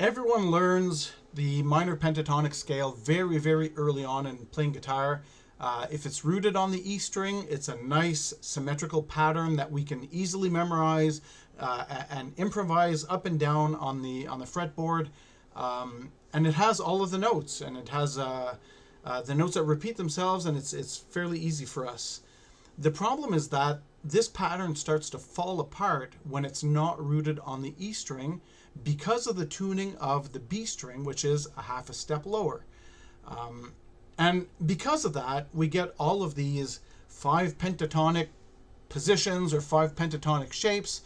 Everyone learns the minor pentatonic scale very, very early on in playing guitar. If it's rooted on the E string, it's a nice symmetrical pattern that we can easily memorize and improvise up and down on the fretboard. And it has all of the notes, and it has the notes that repeat themselves, and it's fairly easy for us. The problem is that this pattern starts to fall apart when it's not rooted on the E string because of the tuning of the B string, which is a half a step lower. And because of that, we get all of these 5 pentatonic positions or 5 pentatonic shapes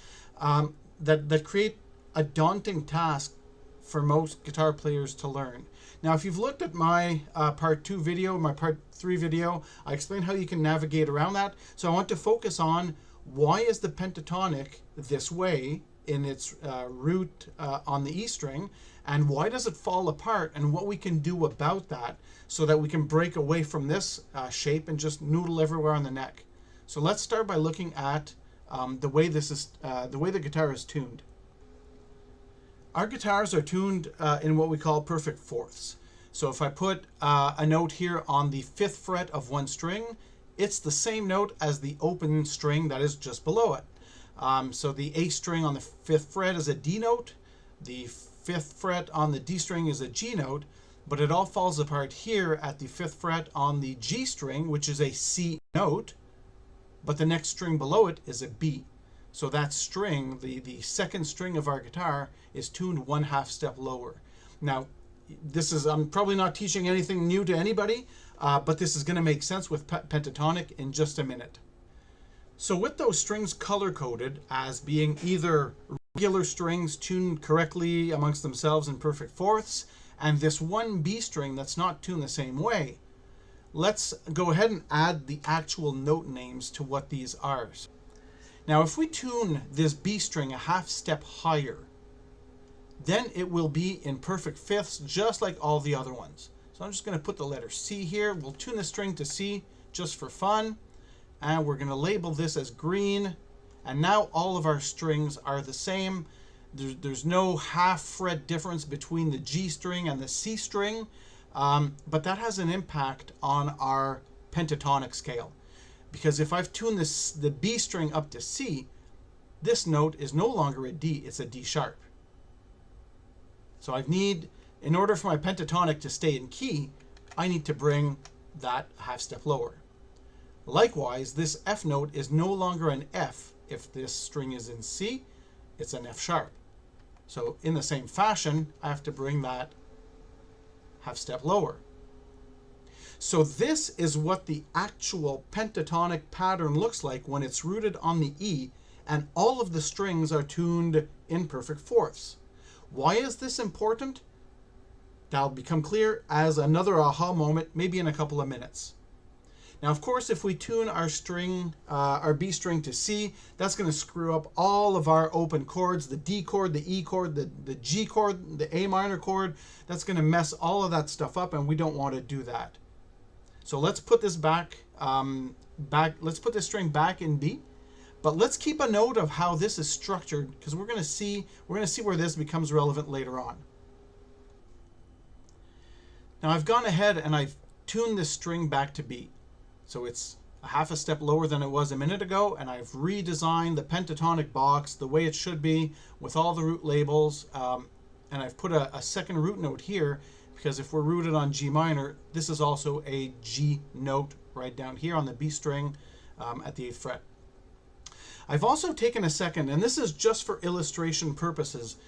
that create a daunting task for most guitar players to learn. Now, if you've looked at my part 2 video, my part 3 video, I explained how you can navigate around that. So I want to focus on why is the pentatonic this way in its root on the E string, and why does it fall apart, and what we can do about that so that we can break away from this shape and just noodle everywhere on the neck. So let's start by looking at the way the guitar is tuned. Our guitars are tuned in what we call perfect fourths. So if I put a note here on the 5th fret of one string, it's the same note as the open string that is just below it. So the A string on the 5th fret is a D note, the 5th fret on the D string is a G note, but it all falls apart here at the 5th fret on the G string, which is a C note, but the next string below it is a B. So that string, the second string of our guitar, is tuned 1/2 step lower. Now, I'm probably not teaching anything new to anybody, but this is going to make sense with pentatonic in just a minute. So with those strings color-coded as being either regular strings tuned correctly amongst themselves in perfect fourths, and this one B string that's not tuned the same way, let's go ahead and add the actual note names to what these are. Now, if we tune this B string a 1/2 step higher, then it will be in perfect fifths, just like all the other ones. So I'm just going to put the letter C here. We'll tune the string to C just for fun. And we're going to label this as green. And now all of our strings are the same. There's no 1/2 fret difference between the G string and the C string. But that has an impact on our pentatonic scale. Because if I've tuned the B string up to C, this note is no longer a D, it's a D sharp. So in order for my pentatonic to stay in key, I need to bring that 1/2 step lower. Likewise, this F note is no longer an F. If this string is in C, it's an F sharp. So in the same fashion, I have to bring that 1/2 step lower. So this is what the actual pentatonic pattern looks like when it's rooted on the E and all of the strings are tuned in perfect fourths. Why is this important? That'll become clear as another aha moment, maybe in a couple of minutes. Now, of course, if we tune our B string to C, that's going to screw up all of our open chords, the D chord, the E chord, the G chord, the A minor chord. That's going to mess all of that stuff up, and we don't want to do that. So let's put this let's put this string back in B, but let's keep a note of how this is structured, because we're going to see where this becomes relevant later on. Now I've gone ahead and I've tuned this string back to B. So it's a 1/2 step lower than it was a minute ago, and I've redesigned the pentatonic box the way it should be with all the root labels, and I've put a second root note here, because if we're rooted on G minor, this is also a G note right down here on the B string at the 8th fret. I've also taken a second, and this is just for illustration purposes.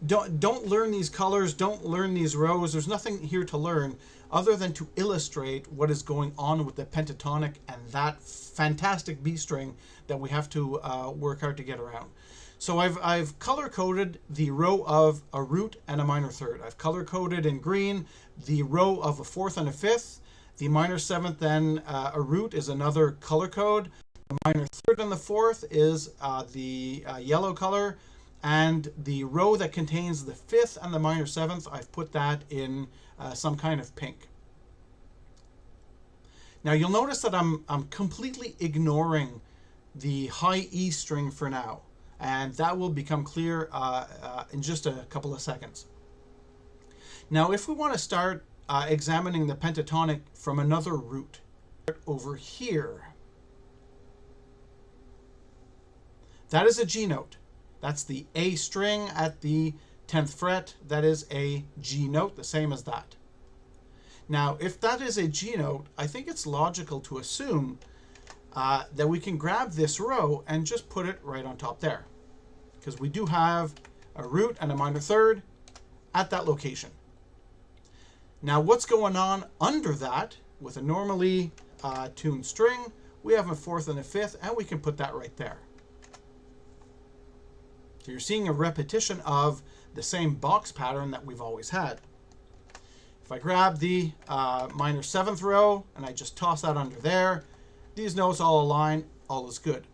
Don't learn these colors, don't learn these rows. There's nothing here to learn other than to illustrate what is going on with the pentatonic and that fantastic B string that we have to work hard to get around. So I've color-coded the row of a root and a minor third. I've color-coded in green the row of a 4th and a 5th. The minor 7th and a root is another color code. The minor third and the 4th is the yellow color. And the row that contains the 5th and the minor 7th, I've put that in some kind of pink. Now you'll notice that I'm completely ignoring the high E string for now, and that will become clear in just a couple of seconds. Now, if we want to start examining the pentatonic from another root, over here, that is a G note. That's the A string at the 10th fret. That is a G note, the same as that. Now, if that is a G note, I think it's logical to assume that we can grab this row and just put it right on top there, because we do have a root and a minor third at that location. Now, what's going on under that with a normally tuned string? We have a fourth and a fifth, and we can put that right there. So you're seeing a repetition of the same box pattern that we've always had. If I grab the minor seventh row and I just toss that under there, these notes all align, all is good.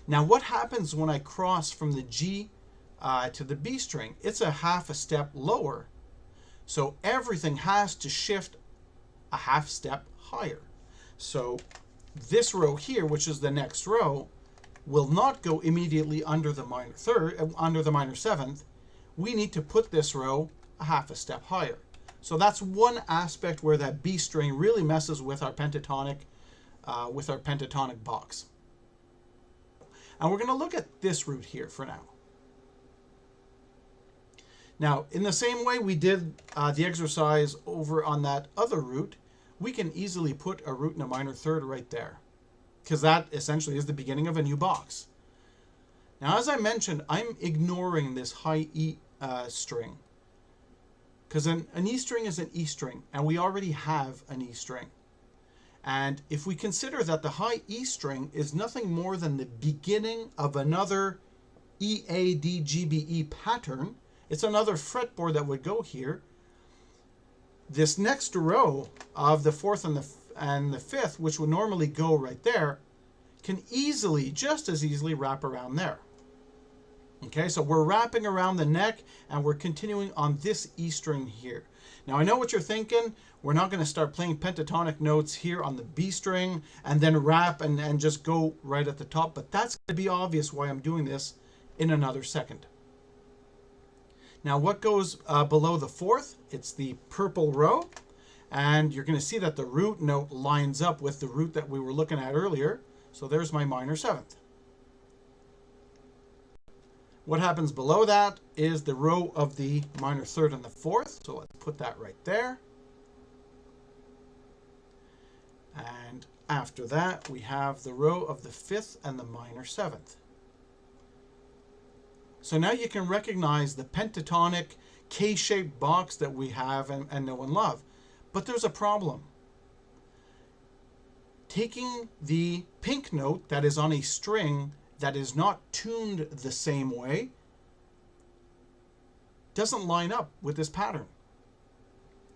Now, what happens when I cross from the G to the B string? It's a half a step lower. So everything has to shift a half step higher. So this row here, which is the next row, will not go immediately under the minor third, under the minor seventh. We need to put this row a half a step higher. So that's one aspect where that B string really messes with our pentatonic box. And we're going to look at this root here for now. Now, in the same way we did the exercise over on that other root, we can easily put a root and a minor third right there, because that essentially is the beginning of a new box. Now, as I mentioned, I'm ignoring this high E string, because an E string is an E string, and we already have an E string. And if we consider that the high E string is nothing more than the beginning of another E, A, D, G, B, E pattern, it's another fretboard that would go here. This next row of the fourth and the fifth, which would normally go right there, can easily, just as easily, wrap around there. Okay, so we're wrapping around the neck and we're continuing on this E string here. Now, I know what you're thinking. We're not going to start playing pentatonic notes here on the B string and then wrap and just go right at the top, but that's going to be obvious why I'm doing this in another second. Now, what goes below the fourth? It's the purple row, and you're going to see that the root note lines up with the root that we were looking at earlier. So there's my minor seventh. What happens below that is the row of the minor third and the fourth. So let's put that right there. And after that, we have the row of the fifth and the minor seventh. So now you can recognize the pentatonic K-shaped box that we have and know and love. But there's a problem. Taking the pink note that is on a string that is not tuned the same way doesn't line up with this pattern.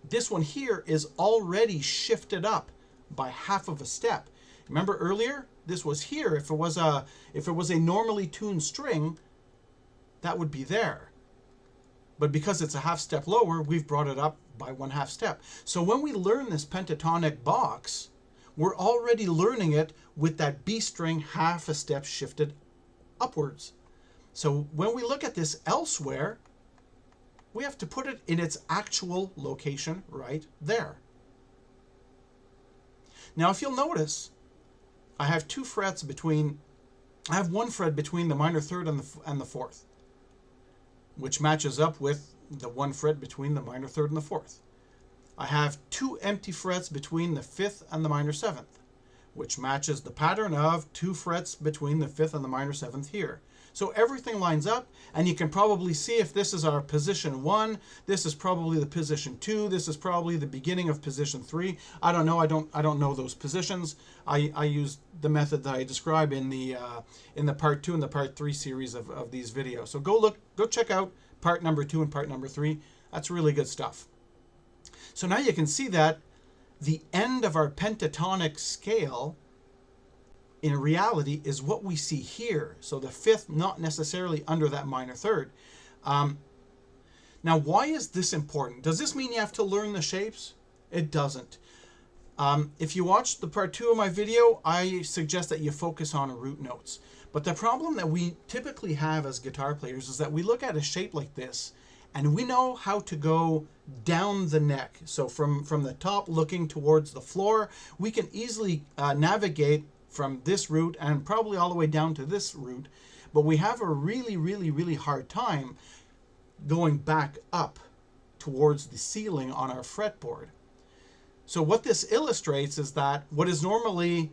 This one here is already shifted up by half of a step. Remember earlier, this was here. If it was a normally tuned string, that would be there. But because it's a half step lower, we've brought it up by 1/2 step. So when we learn this pentatonic box, we're already learning it with that B string half a step shifted upwards. So when we look at this elsewhere, we have to put it in its actual location right there. Now, if you'll notice, I have one fret between the minor third and the fourth, which matches up with the one fret between the minor third and the fourth. I have 2 empty frets between the fifth and the minor seventh, which matches the pattern of 2 frets between the fifth and the minor seventh here. So everything lines up, and you can probably see if this is our position 1, this is probably the position 2, this is probably the beginning of position 3. I don't know. I don't know those positions. I use the method that I describe in the part 2 and the part 3 series of these videos. So go check out part number 2 and part number 3. That's really good stuff. So now you can see that the end of our pentatonic scale in reality is what we see here. So the fifth not necessarily under that minor third. Now, why is this important? Does this mean you have to learn the shapes? It doesn't. If you watched the part 2 of my video, I suggest that you focus on root notes. But the problem that we typically have as guitar players is that we look at a shape like this And we know how to go down the neck. So from the top looking towards the floor, we can easily navigate from this root and probably all the way down to this root. But we have a really hard time going back up towards the ceiling on our fretboard. So what this illustrates is that what is normally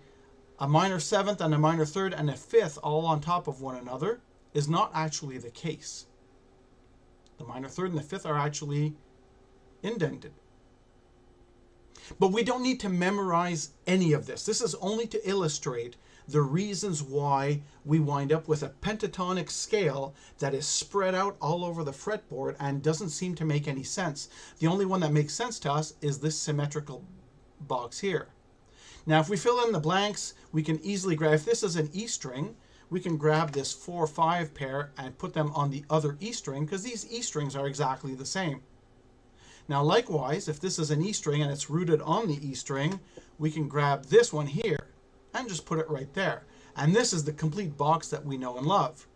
a minor seventh and a minor third and a fifth all on top of one another is not actually the case. The minor third and the fifth are actually indented. But we don't need to memorize any of this. This is only to illustrate the reasons why we wind up with a pentatonic scale that is spread out all over the fretboard and doesn't seem to make any sense. The only one that makes sense to us is this symmetrical box here. Now, if we fill in the blanks, we can easily grab, if this is an E string, we can grab this 4-5 pair and put them on the other E string, because these E strings are exactly the same. Now, likewise, if this is an E string and it's rooted on the E string, we can grab this one here and just put it right there. And this is the complete box that we know and love.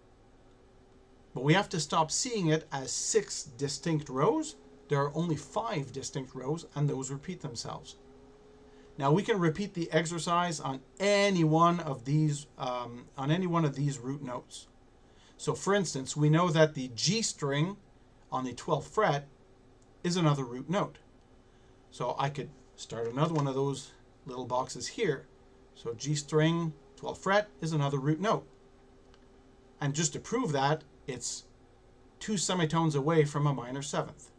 But we have to stop seeing it as 6 distinct rows. There are only 5 distinct rows, and those repeat themselves. Now we can repeat the exercise on any one of these root notes. So for instance, we know that the G string on the 12th fret is another root note. So I could start another one of those little boxes here. So G string, 12th fret is another root note. And just to prove that, it's 2 semitones away from a minor seventh.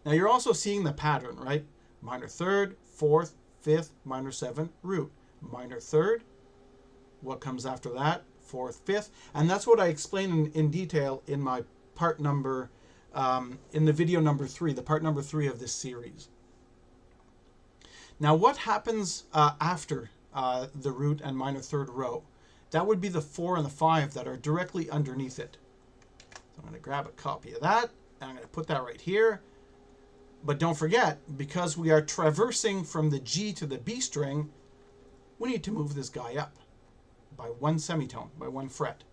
Now you're also seeing the pattern, right? Minor third, 4th, 5th, minor 7th, root. Minor third, what comes after that? 4th, 5th. And that's what I explain in detail in my part number, in the video number 3, the part number 3 of this series. Now what happens after the root and minor third row? That would be the 4 and the 5 that are directly underneath it. So I'm going to grab a copy of that, and I'm going to put that right here. But don't forget, because we are traversing from the G to the B string, we need to move this guy up by 1 semitone, by 1 fret.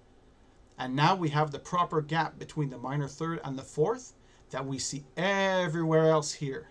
And now we have the proper gap between the minor third and the 4th that we see everywhere else here.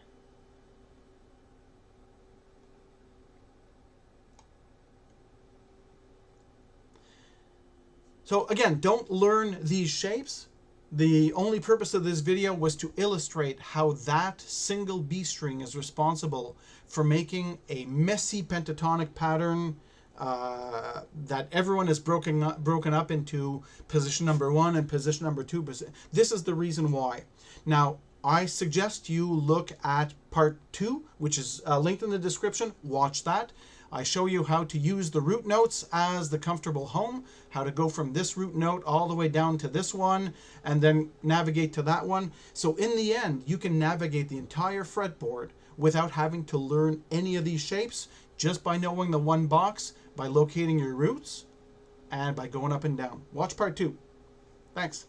So again, don't learn these shapes. The only purpose of this video was to illustrate how that single B string is responsible for making a messy pentatonic pattern that everyone is broken up into position number 1 and position number 2. This is the reason why. Now, I suggest you look at part 2, which is linked in the description. Watch that. I show you how to use the root notes as the comfortable home, how to go from this root note all the way down to this one, and then navigate to that one. So in the end, you can navigate the entire fretboard without having to learn any of these shapes, just by knowing the one box, by locating your roots, and by going up and down. Watch part 2. Thanks.